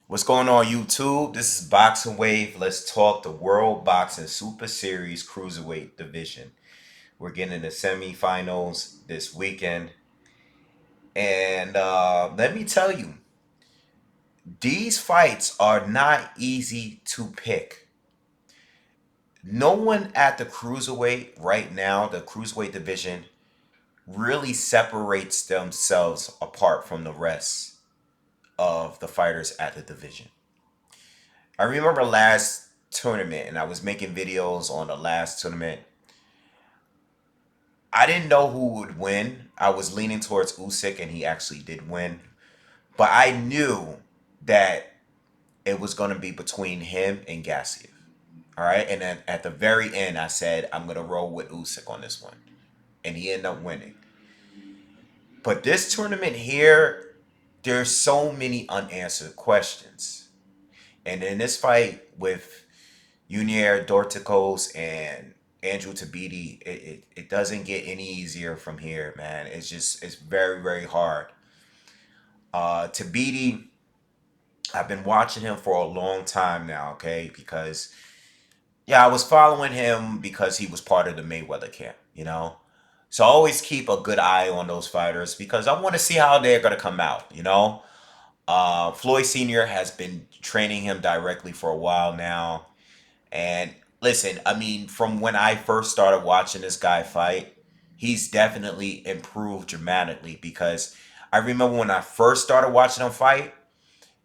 What's going on, YouTube? This is BoxingWave. Let's talk the World Boxing Super Series Cruiserweight division. We're getting the semifinals this weekend. And let me tell you, these fights are not easy to pick. No one at the Cruiserweight right now, the Cruiserweight division, really separates themselves apart from the rest of the fighters at the division. I remember last tournament, and I was making videos on the last tournament. I didn't know who would win. I was leaning towards Usyk, and he actually did win. But I knew that it was going to be between him and Gassiev. All right, and then at the very end, I said I'm going to roll with Usyk on this one, and he ended up winning. But this tournament here, there's so many unanswered questions, and in this fight with Yuniel Dorticos and Andrew Tabiti, it doesn't get any easier from here, man. It's very, very hard. Tabiti, I've been watching him for a long time now, okay? Because yeah, I was following him because he was part of the Mayweather camp. So I always keep a good eye on those fighters because I want to see how they're gonna come out. Floyd Sr. has been training him directly for a while now. And listen, I mean, from when I first started watching this guy fight, he's definitely improved dramatically because I remember when I first started watching him fight,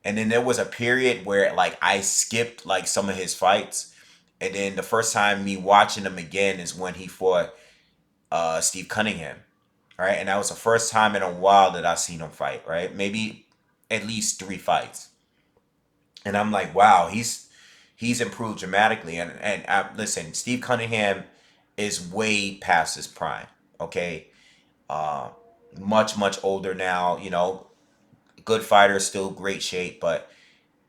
and then there was a period where like I skipped like some of his fights. And then the first time me watching him again is when he fought Steve Cunningham. Right. And that was the first time in a while that I seen him fight, right? Maybe at least three fights. And I'm like, wow, he's improved dramatically. And listen, Steve Cunningham is way past his prime. Okay, uh, much older now. Good fighter, still great shape, but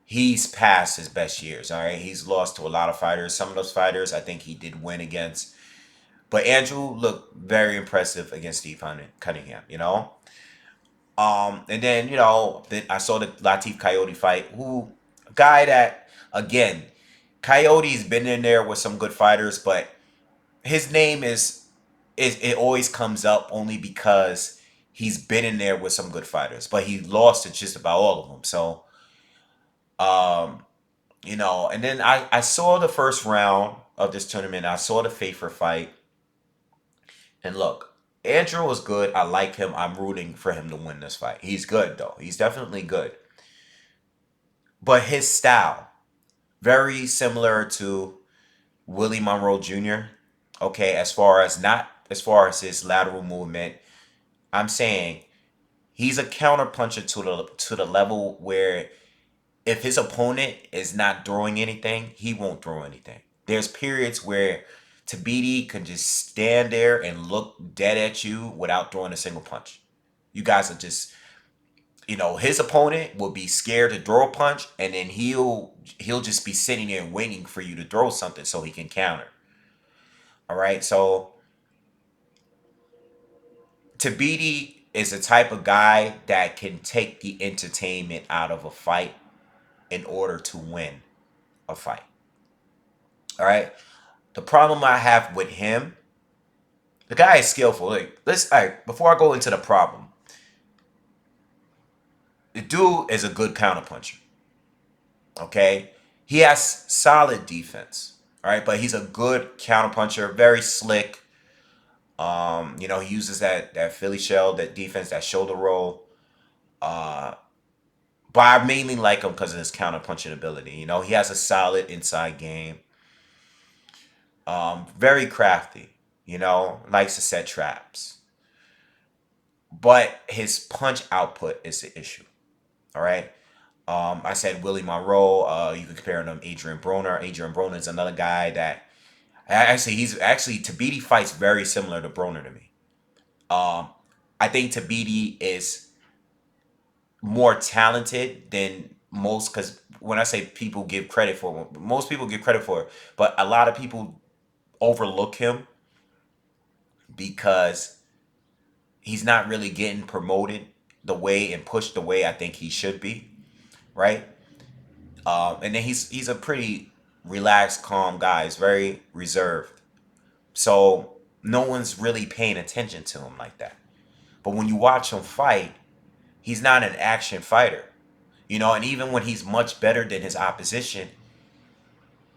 he's past his best years. All right, he's lost to a lot of fighters. Some of those fighters, I think he did win against. But Andrew looked very impressive against Steve Cunningham. And then I saw the Latif Coyote fight. Who a guy that again, Coyote's been in there with some good fighters, but his name is it always comes up only because he's been in there with some good fighters, but he lost to just about all of them. So um, and then I saw the first round of this tournament. I saw the Fafer fight, and look, Andrew was good. I like him. I'm rooting for him to win this fight. He's good though. He's definitely good. But his style, very similar to Willie Monroe Jr. Okay, as far as not as far as his lateral movement, I'm saying he's a counterpuncher to the level where if his opponent is not throwing anything, he won't throw anything. There's periods where Tabiti can just stand there and look dead at you without throwing a single punch. You guys are just his opponent will be scared to throw a punch, and then he'll just be sitting there waiting for you to throw something so he can counter. All right, so Tabiti is the type of guy that can take the entertainment out of a fight in order to win a fight. All right, the problem I have with him, the guy is skillful. Like, let's all right, before I go into the problem, the dude is a good counterpuncher. Okay, he has solid defense. All right, but he's a good counterpuncher, very slick. He uses that Philly shell, that defense, that shoulder roll. Uh, but I mainly like him because of his counterpunching ability. He has a solid inside game. Very crafty. Likes to set traps. But his punch output is the issue. All right. I said Willie Monroe. You can compare him to Adrian Broner. Adrian Broner is another guy that he's actually Tabiti fights very similar to Broner to me. Um, I think Tabiti is more talented than most because when I say people give credit for most people give credit for it, but a lot of people overlook him because he's not really getting promoted the way and pushed the way I think he should be, right? And then he's a pretty relaxed, calm guy. He's very reserved. So no one's really paying attention to him like that. But when you watch him fight, he's not an action fighter. And even when he's much better than his opposition,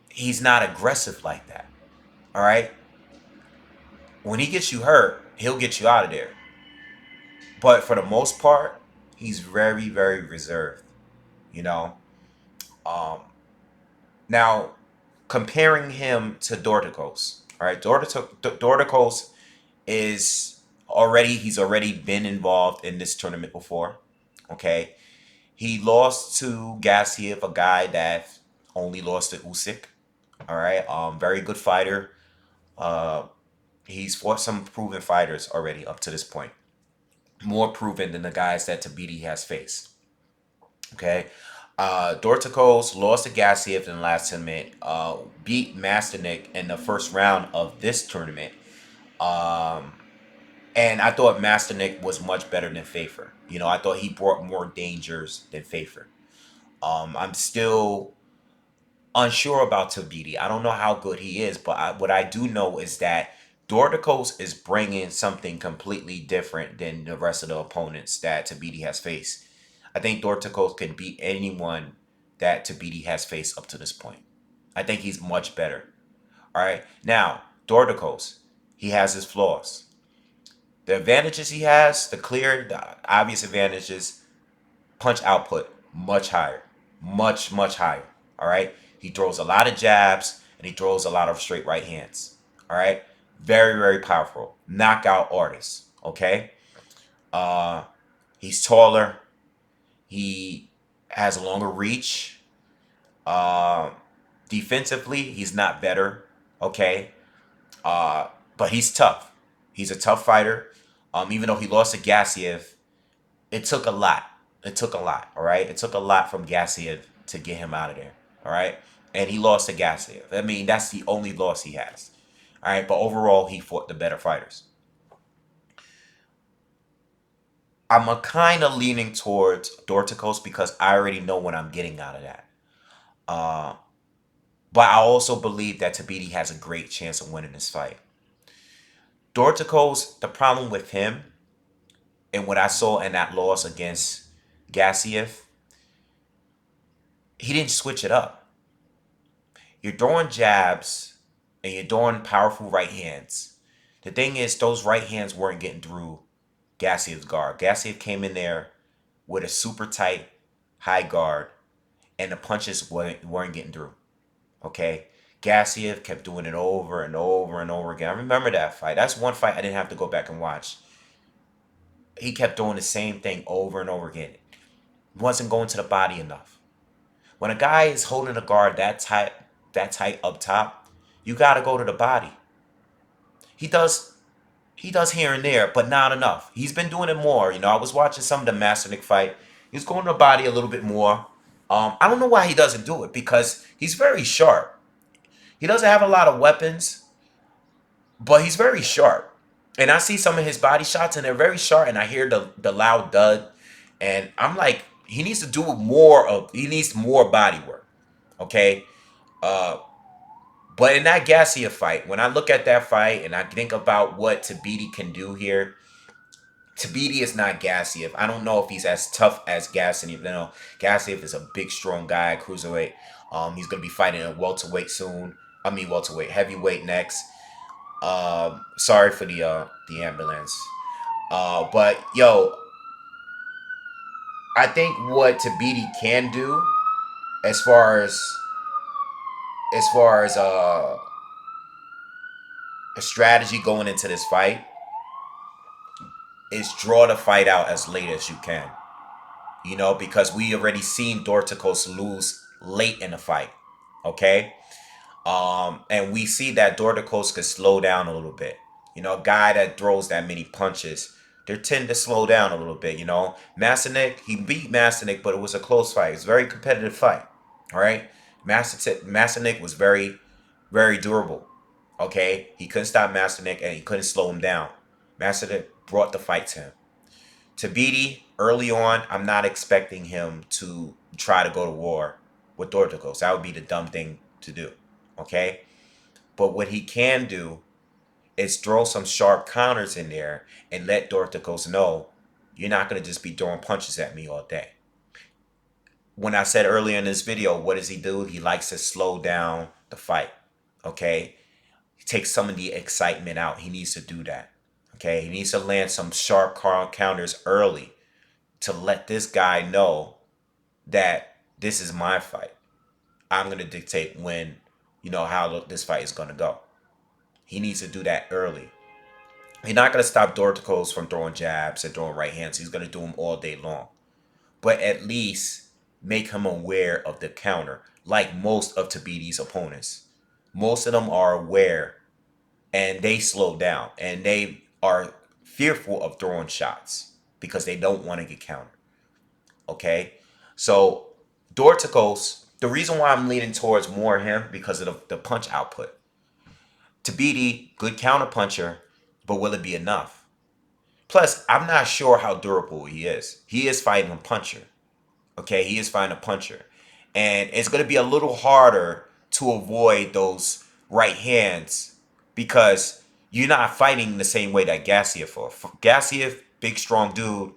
he's not aggressive like that. All right? When he gets you hurt, he'll get you out of there. But for the most part, he's very, very reserved. You know? Um, Now, comparing him to Dorticos, all right? Dorticos he's already been involved in this tournament before. Okay? He lost to Gassiev, a guy that only lost to Usyk. All right? Very good fighter. Uh, he's fought some proven fighters already up to this point. More proven than the guys that Tabiti has faced. Okay. Dorticos lost to Gassiev in the last tournament. Beat Masternik in the first round of this tournament. Um, and I thought Masternik was much better than Fafer. I thought he brought more dangers than Fafer. I'm still unsure about Tabiti. I don't know how good he is, but what I do know is that Dorticos is bringing something completely different than the rest of the opponents that Tabiti has faced. I think Dorticos can beat anyone that Tabiti has faced up to this point. I think he's much better. All right. Now, Dorticos, he has his flaws. The advantages he has, the obvious advantages, punch output, much higher. Much, much higher. All right. He throws a lot of jabs and he throws a lot of straight right hands. All right. Very, very powerful. Knockout artist. Okay. Uh, he's taller. He has a longer reach. Uh, Defensively, he's not better. Okay. But he's tough. He's a tough fighter. Even though he lost to Gassiev, it took a lot. It took a lot. All right. It took a lot from Gassiev to get him out of there. All right. And he lost to Gassiev. I mean, that's the only loss he has. All right. But overall, he fought the better fighters. I'm a kind of leaning towards Dorticos because I already know what I'm getting out of that. Uh, but I also believe that Tabiti has a great chance of winning this fight. Dorticos, the problem with him and what I saw in that loss against Gassiev, he didn't switch it up. You're throwing jabs and you're throwing powerful right hands. The thing is, those right hands weren't getting through Gassiev's guard. Gassiev came in there with a super tight high guard, and the punches weren't getting through. Okay? Gassiev kept doing it over and over and over again. I remember that fight. That's one fight I didn't have to go back and watch. He kept doing the same thing over and over again. Wasn't going to the body enough. When a guy is holding a guard that tight up top, you gotta go to the body. He does he does here and there, but not enough. He's been doing it more. I was watching some of the Masternik fight. He's going to the body a little bit more. I don't know why he doesn't do it because he's very sharp. He doesn't have a lot of weapons, but he's very sharp. And I see some of his body shots, and they're very sharp. And I hear the loud dud, and I'm like, he needs to do more of. He needs more body work. Okay. Uh, but in that Garcia fight, when I look at that fight and I think about what Tabiti can do here, Tabiti is not Gassiev. I don't know if he's as tough as Gassiev. Gassiev is a big, strong guy, cruiserweight. He's gonna be fighting a welterweight soon. I mean, welterweight, heavyweight next. Sorry for the ambulance. But yo, I think what Tabiti can do, as far as a strategy going into this fight, is draw the fight out as late as you can. Because we already seen Dorticos lose late in the fight. Okay? And we see that Dorticos could slow down a little bit. A guy that throws that many punches, they tend to slow down a little bit. Masternik, he beat Masternik, but it was a close fight. It was a very competitive fight. All right? Masternik was very, very durable. Okay? He couldn't stop Masternik and he couldn't slow him down. Masternik brought the fight to him. Tabiti, early on, I'm not expecting him to try to go to war with Dorticos. That would be the dumb thing to do. Okay? But what he can do is throw some sharp counters in there and let Dorticos know you're not going to just be throwing punches at me all day. When I said earlier in this video, what does he do? He likes to slow down the fight. Okay? He takes some of the excitement out. He needs to do that. Okay? He needs to land some sharp counters early to let this guy know that this is my fight. I'm going to dictate when, how this fight is going to go. He needs to do that early. He's not going to stop Dorticos from throwing jabs and throwing right hands. He's going to do them all day long. But at least make him aware of the counter, like most of Tabiti's opponents. Most of them are aware and they slow down and they are fearful of throwing shots because they don't want to get countered. Okay? So Dorticos, the reason why I'm leaning towards more him because of the punch output. Tabiti, good counter puncher, but will it be enough? Plus, I'm not sure how durable he is. He is fighting a puncher. Okay, he is fighting a puncher. And it's going to be a little harder to avoid those right hands because you're not fighting the same way that Gassiev fought. Gassiev, big strong dude,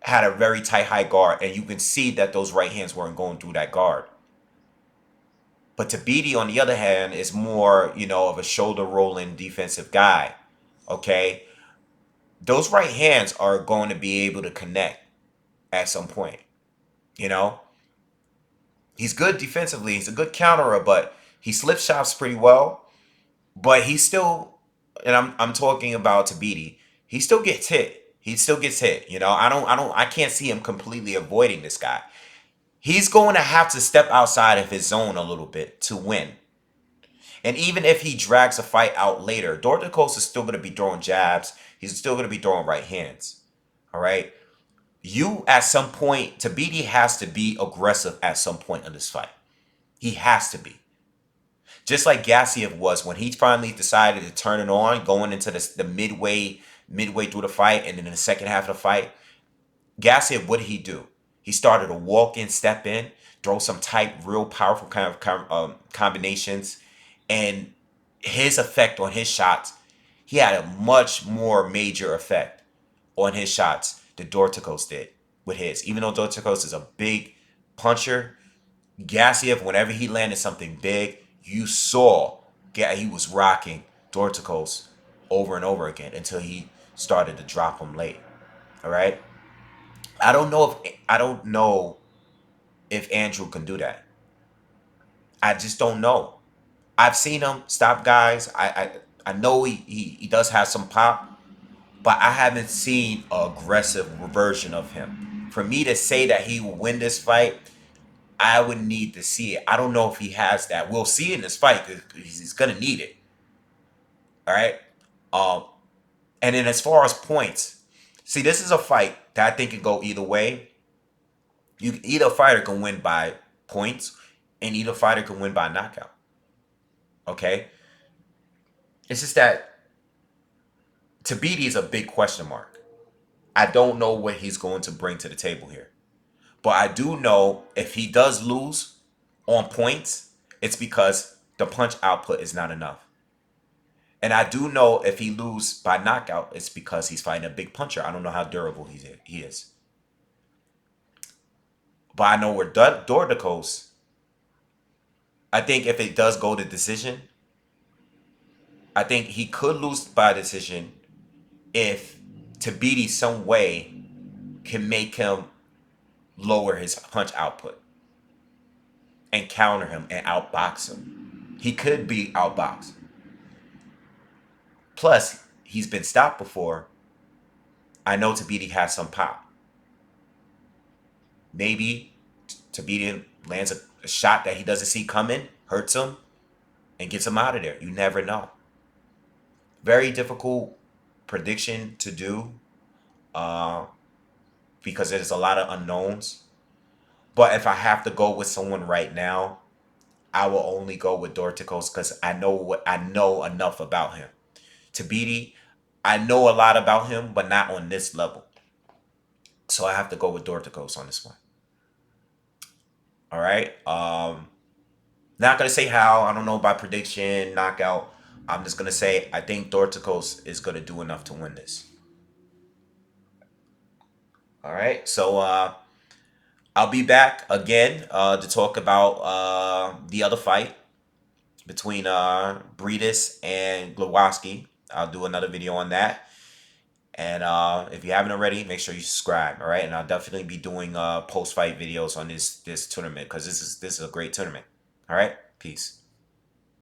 had a very tight high guard, and you can see that those right hands weren't going through that guard. But Tabiti, on the other hand, is more, of a shoulder rolling defensive guy. Okay? Those right hands are going to be able to connect at some point. He's good defensively. He's a good counterer, but he slip shots pretty well. But he still, and I'm talking about Tabiti, he still gets hit. He still gets hit. I can't see him completely avoiding this guy. He's going to have to step outside of his zone a little bit to win. And even if he drags a fight out later, Dorticos is still going to be throwing jabs. He's still going to be throwing right hands. All right? You, at some point, Tabiti has to be aggressive at some point in this fight. He has to be. Just like Gassiev was when he finally decided to turn it on, going into the midway through the fight, and then in the second half of the fight, Gassiev, what did he do? He started to walk in, step in, throw some tight, real powerful kind of combinations, and his effect on his shots, he had a much more major effect on his shots than Dorticos did with his. Even though Dorticos is a big puncher, Gassiev, whenever he landed something big, you saw he was rocking Dorticos over and over again until he started to drop him late. All right. I don't know if Andrew can do that. I just don't know. I've seen him stop guys. I know he does have some pop, but I haven't seen an aggressive version of him. For me to say that he will win this fight, I would need to see it. I don't know if he has that. We'll see in this fight because he's gonna need it. All right. Um, and then as far as points, see, this is a fight that I think can go either way. Either fighter can win by points, and either fighter can win by knockout. Okay. It's just that Tabiti is a big question mark. I don't know what he's going to bring to the table here. But I do know if he does lose on points, it's because the punch output is not enough. And I do know if he loses by knockout, it's because he's fighting a big puncher. I don't know how durable he is. But I know where Dorticos, I think if it does go to decision, I think he could lose by decision if Tabiti some way can make him lower his punch output and counter him and outbox him. He could be outboxed. Plus, he's been stopped before. I know Tabiti has some pop. Maybe Tabiti lands a shot that he doesn't see coming, hurts him, and gets him out of there. You never know. Very difficult prediction to do because there's a lot of unknowns. But if I have to go with someone right now, I will only go with Dorticos because I know enough about him. Tabiti, I know a lot about him, but not on this level. So I have to go with Dorticos on this one. All right. Not gonna say how. I don't know about prediction, knockout. I'm just gonna say I think Dorticos is gonna do enough to win this. All right. So I'll be back again to talk about the other fight between Breedis and Glowowski. I'll do another video on that. And if you haven't already, make sure you subscribe. All right, and I'll definitely be doing post fight videos on this tournament because this is a great tournament. All right, peace.